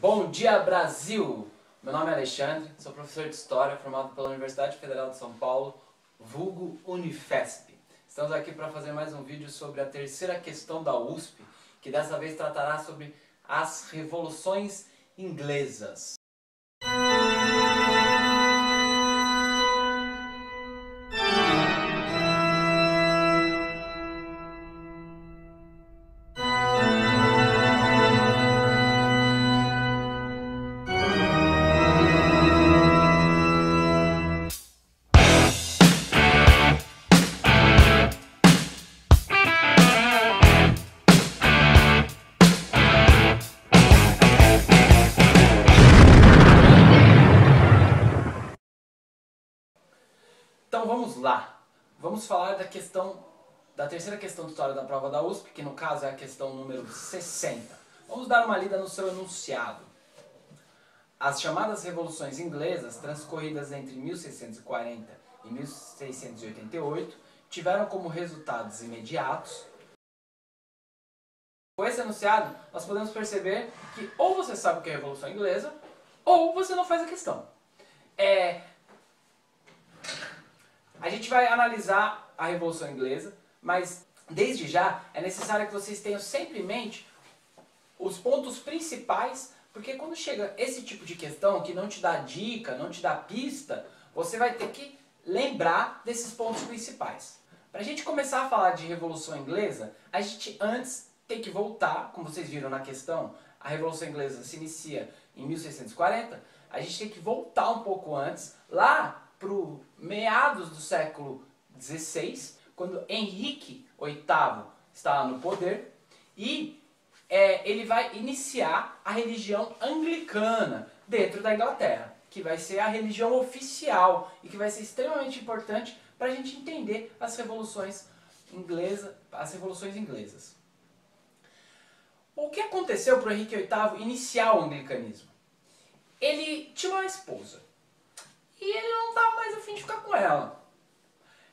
Bom dia, Brasil! Meu nome é Alexandre, sou professor de História formado pela Universidade Federal de São Paulo, vulgo Unifesp. Estamos aqui para fazer mais um vídeo sobre a terceira questão da USP, que dessa vez tratará sobre as revoluções inglesas. Então vamos lá, vamos falar da terceira questão de história da prova da USP, que no caso é a questão número 60. Vamos dar uma lida no seu enunciado. As chamadas revoluções inglesas, transcorridas entre 1640 e 1688, tiveram como resultados imediatos. Com esse enunciado, nós podemos perceber que ou você sabe o que é a Revolução Inglesa, ou você não faz a questão. A gente vai analisar a Revolução Inglesa, mas desde já é necessário que vocês tenham sempre em mente os pontos principais, porque quando chega esse tipo de questão que não te dá dica, não te dá pista, você vai ter que lembrar desses pontos principais. Para a gente começar a falar de Revolução Inglesa, a gente antes tem que voltar, como vocês viram na questão, a Revolução Inglesa se inicia em 1640, a gente tem que voltar um pouco antes, lá para meados do século XVI, quando Henrique VIII está no poder, e ele vai iniciar a religião anglicana dentro da Inglaterra, que vai ser a religião oficial e que vai ser extremamente importante para a gente entender as revoluções inglesas. O que aconteceu para o Henrique VIII iniciar o anglicanismo? Ele tinha uma esposa. E ele não estava mais a fim de ficar com ela.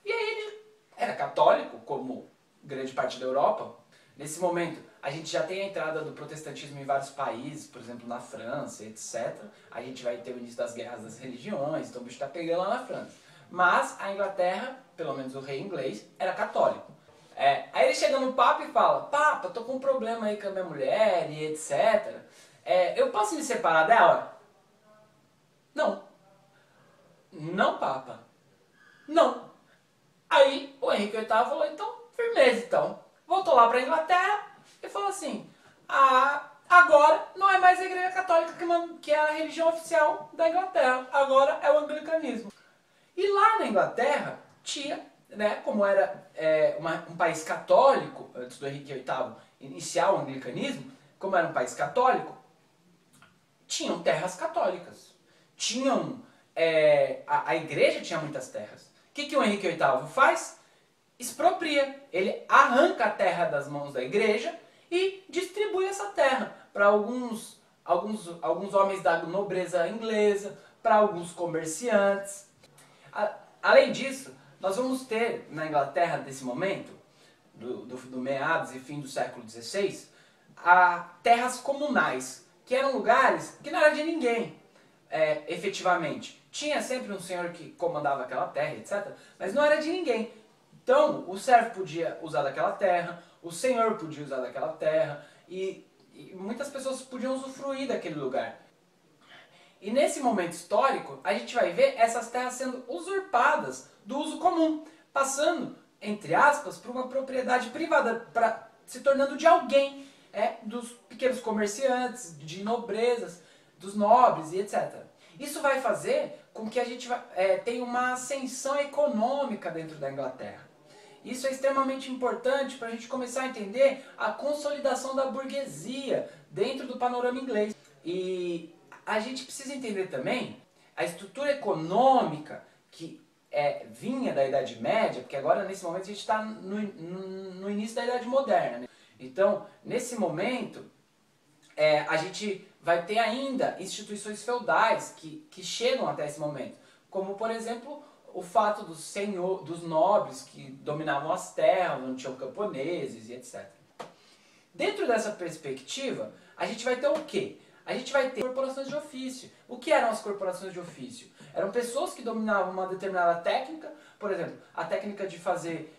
E aí ele era católico, como grande parte da Europa. Nesse momento, a gente já tem a entrada do protestantismo em vários países, por exemplo, na França, etc. A gente vai ter o início das guerras das religiões, então o bicho está pegando lá na França. Mas a Inglaterra, pelo menos o rei inglês, era católico. Aí ele chega no Papa e fala: Papa, tô com um problema aí com a minha mulher e etc. Eu posso me separar dela? Não. Não, Papa. Não. Aí o Henrique VIII falou: então, firmeza então. Voltou lá para a Inglaterra e falou assim: agora não é mais a Igreja Católica que é a religião oficial da Inglaterra. Agora é o anglicanismo. E lá na Inglaterra tinha, como era um país católico, antes do Henrique VIII iniciar o anglicanismo, como era um país católico, tinham terras católicas. A igreja tinha muitas terras. O que o Henrique VIII faz? Expropria. Ele arranca a terra das mãos da igreja e distribui essa terra para alguns homens da nobreza inglesa, para alguns comerciantes. Além disso, nós vamos ter na Inglaterra, nesse momento, do meados e fim do século XVI, terras comunais, que eram lugares que não eram de ninguém. Efetivamente. Tinha sempre um senhor que comandava aquela terra, etc. Mas não era de ninguém. Então, o servo podia usar daquela terra, o senhor podia usar daquela terra, e muitas pessoas podiam usufruir daquele lugar. E nesse momento histórico, a gente vai ver essas terras sendo usurpadas do uso comum, passando, entre aspas, por uma propriedade privada, se tornando de alguém, dos pequenos comerciantes, de nobrezas, dos nobres e etc. Isso vai fazer com que a gente tenha uma ascensão econômica dentro da Inglaterra. Isso é extremamente importante para a gente começar a entender a consolidação da burguesia dentro do panorama inglês. E a gente precisa entender também a estrutura econômica que vinha da Idade Média, porque agora nesse momento a gente está no início da Idade Moderna. Então, nesse momento, a gente vai ter ainda instituições feudais que chegam até esse momento, como por exemplo o fato dos nobres que dominavam as terras, onde tinham camponeses e etc. Dentro dessa perspectiva, a gente vai ter o quê? a gente vai ter corporações de ofício. O que eram as corporações de ofício? Eram pessoas que dominavam uma determinada técnica, por exemplo, a técnica de fazer,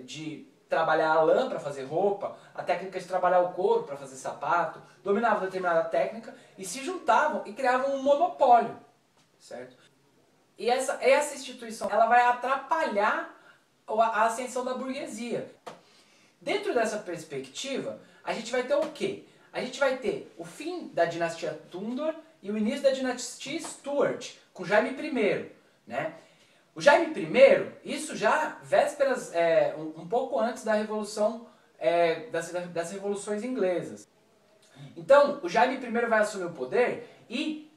de trabalhar a lã para fazer roupa, a técnica de trabalhar o couro para fazer sapato, dominavam determinada técnica e se juntavam e criavam um monopólio, certo? E essa instituição, ela vai atrapalhar a ascensão da burguesia. Dentro dessa perspectiva, a gente vai ter o quê? A gente vai ter o fim da dinastia Tudor e o início da dinastia Stuart, com Jaime I, né? O Jaime I, isso já vésperas, um pouco antes da Revolução, das revoluções inglesas. Então, o Jaime I vai assumir o poder e,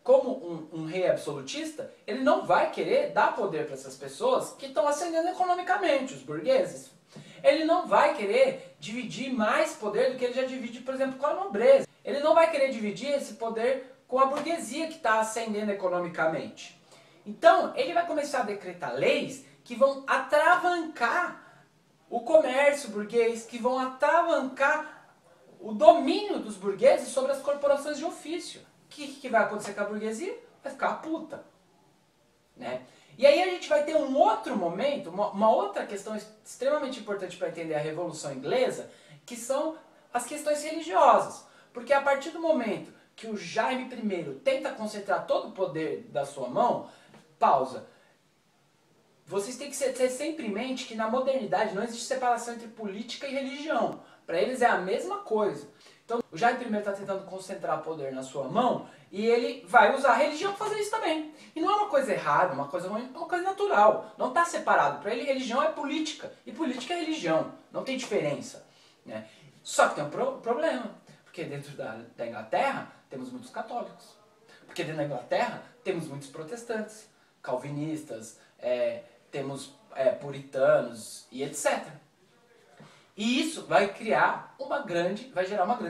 como um rei absolutista, ele não vai querer dar poder para essas pessoas que estão ascendendo economicamente, os burgueses. Ele não vai querer dividir mais poder do que ele já divide, por exemplo, com a nobreza. Ele não vai querer dividir esse poder com a burguesia que está ascendendo economicamente. Então, ele vai começar a decretar leis que vão atravancar o comércio burguês, que vão atravancar o domínio dos burgueses sobre as corporações de ofício. O que vai acontecer com a burguesia? Vai ficar a puta, né? E aí a gente vai ter um outro momento, uma outra questão extremamente importante para entender a Revolução Inglesa, que são as questões religiosas. Porque a partir do momento que o Jaime I tenta concentrar todo o poder da sua mão, pausa. Vocês têm que ter sempre em mente que na modernidade não existe separação entre política e religião. Para eles é a mesma coisa. Então o Jaime I está tentando concentrar poder na sua mão e ele vai usar a religião para fazer isso também. E não é uma coisa errada, uma coisa ruim, é uma coisa natural. Não está separado. Para ele religião é política e política é religião. Não tem diferença, né? Só que tem um problema. Porque dentro da Inglaterra temos muitos católicos. Porque dentro da Inglaterra temos muitos protestantes, calvinistas, temos puritanos e etc. E isso vai gerar uma grande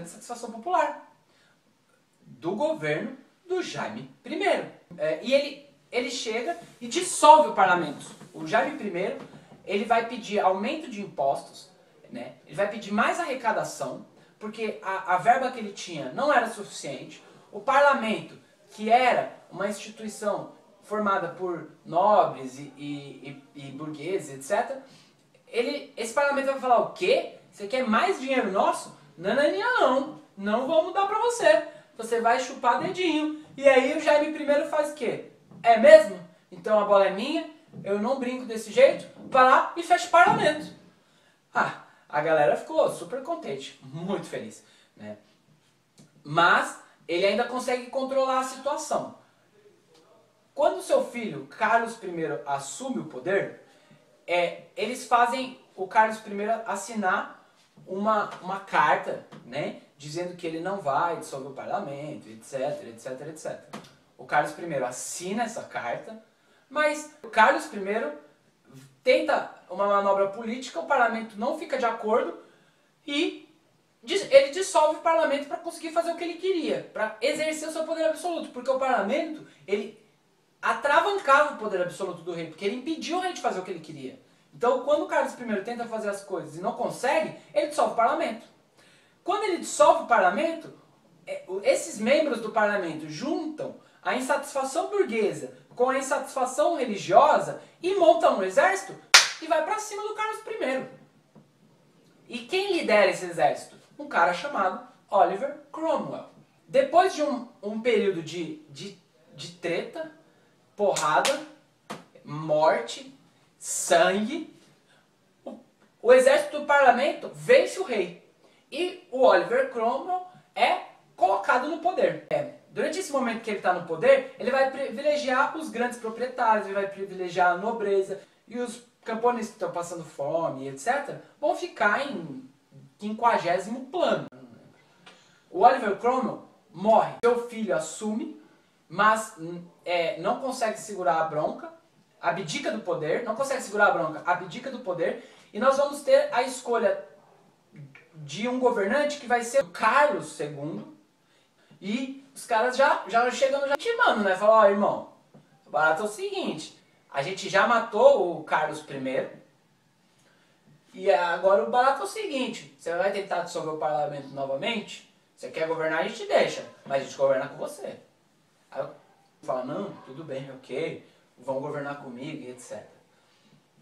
satisfação popular do governo do Jaime I. E ele chega e dissolve o parlamento. O Jaime I, ele vai pedir aumento de impostos, né? Ele vai pedir mais arrecadação, porque a verba que ele tinha não era suficiente. O parlamento, que era uma instituição formada por nobres e burgueses, etc., esse parlamento vai falar o quê? Você quer mais dinheiro nosso? Não vamos dar pra você. Você vai chupar dedinho. E aí o Jaime I faz o quê? É mesmo? Então a bola é minha, eu não brinco desse jeito, vai lá e fecha o parlamento. Ah, a galera ficou super contente, muito feliz, né? Mas ele ainda consegue controlar a situação. Quando seu filho, Carlos I, assume o poder, eles fazem o Carlos I assinar uma carta, né, dizendo que ele não vai dissolver o parlamento, etc. O Carlos I assina essa carta, mas o Carlos I tenta uma manobra política, o parlamento não fica de acordo e ele dissolve o parlamento para conseguir fazer o que ele queria, para exercer o seu poder absoluto, porque o parlamento, ele atravancava o poder absoluto do rei, porque ele impediu o rei de fazer o que ele queria. Então, quando o Carlos I tenta fazer as coisas e não consegue, ele dissolve o parlamento. Quando ele dissolve o parlamento, esses membros do parlamento juntam a insatisfação burguesa com a insatisfação religiosa e montam um exército e vai para cima do Carlos I. E quem lidera esse exército? Um cara chamado Oliver Cromwell. Depois de um período de treta, porrada, morte, sangue, o exército do parlamento vence o rei. E o Oliver Cromwell é colocado no poder. Durante esse momento que ele está no poder, ele vai privilegiar os grandes proprietários, ele vai privilegiar a nobreza, e os camponeses que estão passando fome, etc., vão ficar em 50º plano. O Oliver Cromwell morre, seu filho assume, mas não consegue segurar a bronca, abdica do poder, não consegue segurar a bronca, abdica do poder, e nós vamos ter a escolha de um governante que vai ser o Carlos II, e os caras já chegando já intimando, né? Falam, ó, irmão, o barato é o seguinte, a gente já matou o Carlos I, e agora o barato é o seguinte, você vai tentar dissolver o parlamento novamente? Você quer governar, a gente deixa, mas a gente governa com você. Aí eu falo, não, tudo bem, ok, vão governar comigo e etc.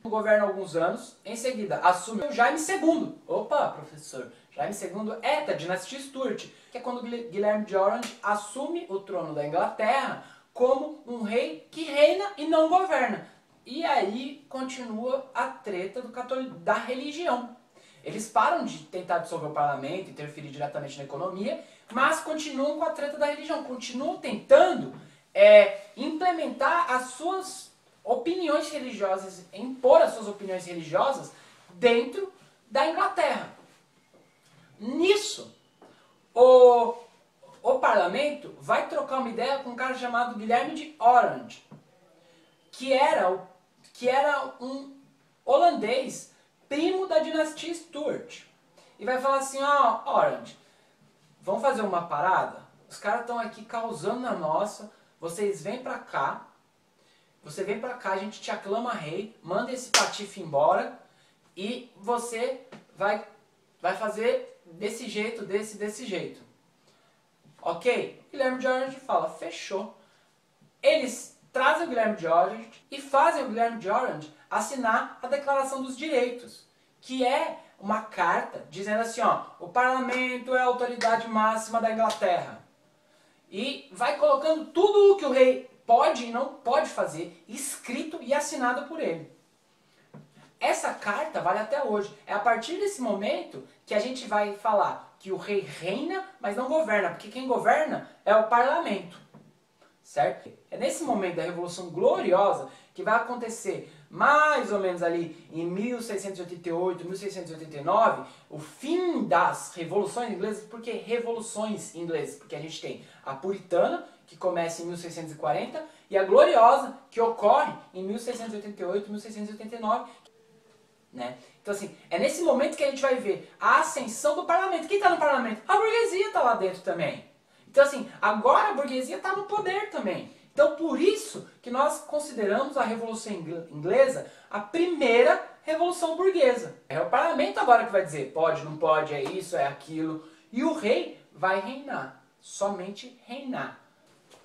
Governa alguns anos, em seguida assume o Jaime II. Opa, professor, Jaime II é da dinastia Stuart, que é quando Guilherme de Orange assume o trono da Inglaterra como um rei que reina e não governa. E aí continua a treta da religião. Eles param de tentar dissolver o parlamento, interferir diretamente na economia, mas continuam com a treta da religião, continuam tentando implementar as suas opiniões religiosas, impor as suas opiniões religiosas dentro da Inglaterra. Nisso, o parlamento vai trocar uma ideia com um cara chamado Guilherme de Orange, que era um holandês, primo da dinastia Stuart. E vai falar assim, ó, Orange, vamos fazer uma parada? Os caras estão aqui causando na nossa, vocês vêm pra cá, você vem pra cá, a gente te aclama rei, manda esse patife embora e você vai fazer desse jeito, desse jeito. Ok? Guilherme de Orange fala, fechou. Eles trazem o Guilherme de Orange e fazem o Guilherme de Orange assinar a Declaração dos Direitos, que é uma carta dizendo assim, ó, o parlamento é a autoridade máxima da Inglaterra. E vai colocando tudo o que o rei pode e não pode fazer, escrito e assinado por ele. Essa carta vale até hoje. É a partir desse momento que a gente vai falar que o rei reina, mas não governa, porque quem governa é o parlamento. Certo? É nesse momento da Revolução Gloriosa que vai acontecer mais ou menos ali em 1688, 1689, o fim das revoluções inglesas. Por que revoluções inglesas? Porque a gente tem a puritana, que começa em 1640, e a gloriosa, que ocorre em 1688, 1689. Né? Então assim, é nesse momento que a gente vai ver a ascensão do parlamento. Quem está no parlamento? A burguesia está lá dentro também. Então assim, agora a burguesia está no poder também. Então por isso que nós consideramos a Revolução Inglesa a primeira revolução burguesa. É o parlamento agora que vai dizer pode, não pode, é isso, é aquilo. E o rei vai reinar, somente reinar.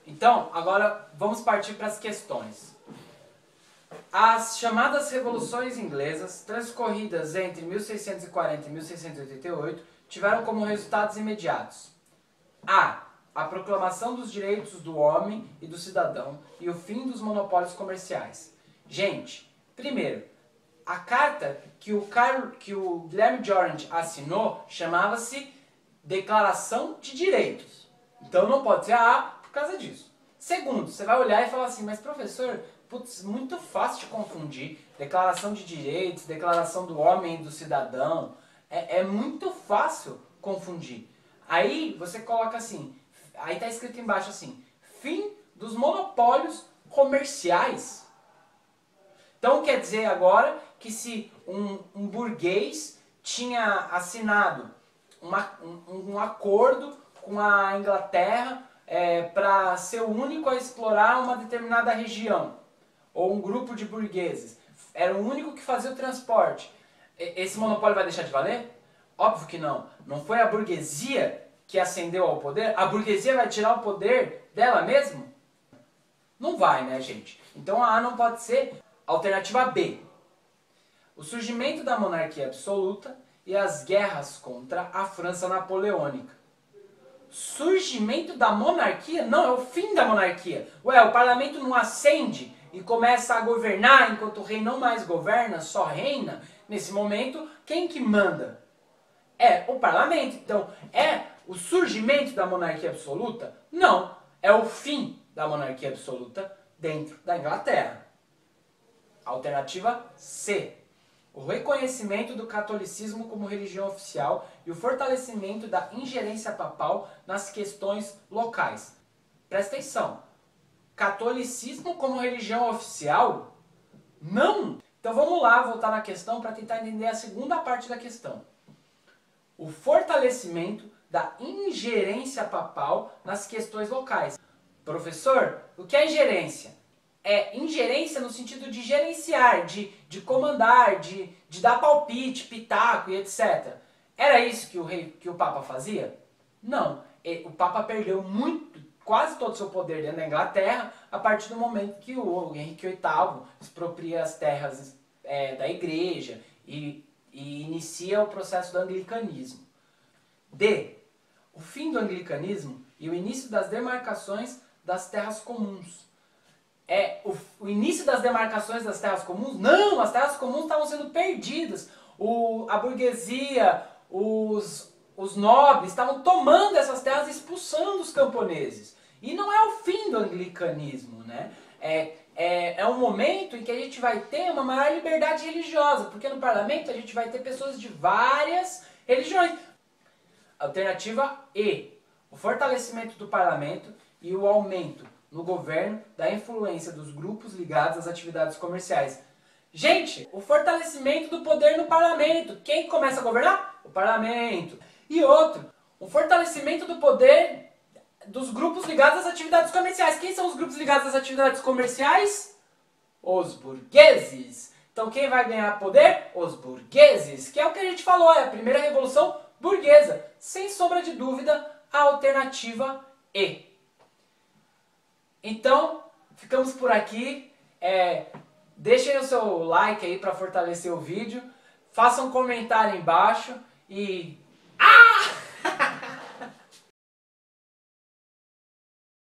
Então agora vamos partir para as questões. As chamadas revoluções inglesas, transcorridas entre 1640 e 1688, tiveram como resultados imediatos a proclamação dos direitos do homem e do cidadão e o fim dos monopólios comerciais. Gente, primeiro, a carta que o Guilherme de Orange assinou chamava-se Declaração de Direitos. Então não pode ser a por causa disso. Segundo, você vai olhar e falar assim, mas professor, putz, muito fácil de confundir. Declaração de Direitos, Declaração do Homem e do Cidadão. É muito fácil confundir. Aí você coloca assim, aí está escrito embaixo assim, fim dos monopólios comerciais. Então quer dizer agora que se um burguês tinha assinado um acordo com a Inglaterra para ser o único a explorar uma determinada região, ou um grupo de burgueses, era o único que fazia o transporte, esse monopólio vai deixar de valer? Óbvio que não. Não foi a burguesia que ascendeu ao poder? A burguesia vai tirar o poder dela mesma? Não vai, né, gente? Então a A não pode ser. Alternativa B. O surgimento da monarquia absoluta e as guerras contra a França napoleônica. Surgimento da monarquia? Não, é o fim da monarquia. Ué, o parlamento não ascende e começa a governar enquanto o rei não mais governa, só reina? Nesse momento, quem que manda? É o parlamento. Então, é o surgimento da monarquia absoluta? Não, é o fim da monarquia absoluta dentro da Inglaterra. Alternativa C. O reconhecimento do catolicismo como religião oficial e o fortalecimento da ingerência papal nas questões locais. Presta atenção. Catolicismo como religião oficial? Não! Então vamos lá voltar na questão para tentar entender a segunda parte da questão. O fortalecimento da ingerência papal nas questões locais. Professor, o que é ingerência? É ingerência no sentido de gerenciar, de comandar, de dar palpite, pitaco e etc. Era isso que o Papa fazia? Não. O Papa perdeu quase todo o seu poder dentro da Inglaterra a partir do momento que o Henrique VIII expropria as terras da igreja e inicia o processo do anglicanismo. O fim do anglicanismo e o início das demarcações das terras comuns. O início das demarcações das terras comuns? Não, as terras comuns estavam sendo perdidas. A burguesia, os nobres estavam tomando essas terras e expulsando os camponeses. E não é o fim do anglicanismo, né? É um momento em que a gente vai ter uma maior liberdade religiosa, porque no parlamento a gente vai ter pessoas de várias religiões. Alternativa E. O fortalecimento do parlamento e o aumento no governo da influência dos grupos ligados às atividades comerciais. Gente, o fortalecimento do poder no parlamento. Quem começa a governar? O parlamento. E outro, o fortalecimento do poder dos grupos ligados às atividades comerciais. Quem são os grupos ligados às atividades comerciais? Os burgueses. Então quem vai ganhar poder? Os burgueses. Que é o que a gente falou, é a primeira revolução burguesa. Sem sombra de dúvida, a alternativa E. Então, ficamos por aqui. Deixem o seu like aí para fortalecer o vídeo. Façam um comentário aí embaixo e